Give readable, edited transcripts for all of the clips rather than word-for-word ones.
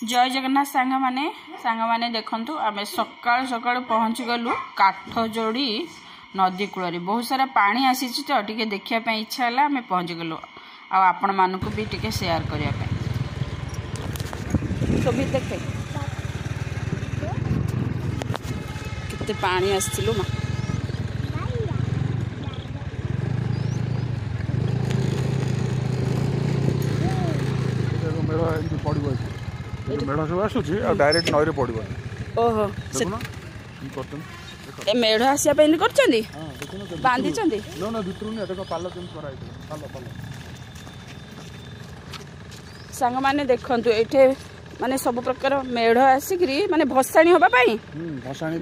जय जगन्नाथ सांग माने देखंतु आमे सकाळ सकाळ पहुंची गलु काठजोड़ी नदी कूल बहुत सारा पानी आसी तो टिके देखिया पे इच्छा है आमे पहुंची गलु आ आपण मानकु भी टिके शेयर करिया पे तो भी देखे कितने पानी आसथिलु मा मेढ़ सब आसूची डायरेक्ट नई पड़ो ओहो ए मेढ़ आसिया पे करछंदी बांधी छंदी न न भितरु ने देखो पालो केम कराई पालो पालो संग माने देखंतु एठे माने सब प्रकार मेढ़ आसिकरी माने भसाणी होबा पई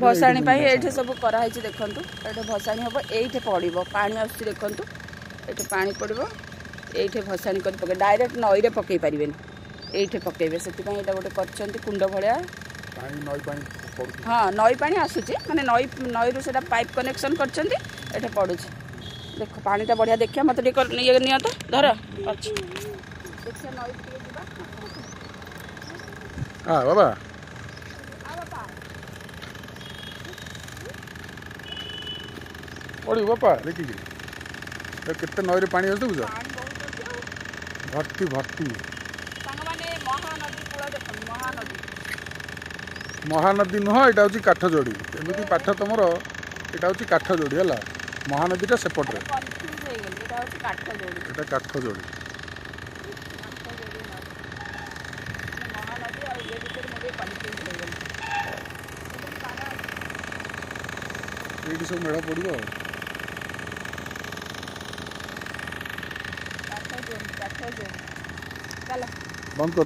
भसाणी पई एठे सब करा है देखंतु एठे भसाणी होबो एठे पड़िबो पानी आसी देखंतु एठे पानी पड़िबो एठे भसाणी कर पके डायरेक्ट नई रे पकई परिबेन एठे पकेबे सेति पई एटा गोटे करछंती कुंड भलिया पानी नई पानी पड़ुची हां नई पानी आसुची माने नई रु सेटा पाइप कनेक्शन करछंती एठे पडुची देखो पानीटा बढ़िया देखिया मत ये निया तो धर अच्छा देखिया नई टिके दिबा हां बाबा पड़ी बापा देखी कितने नई रे पानी आसु बुझ भर्ती भर्ती महानदी नुह यहाँ हूँ काठजोड़ी एमती पाठ तुम यहाँ हूँ काठजोड़ी है महानदीटा सेपटे काठजोड़ी ये सब मेढ़ पड़ो बंद कर।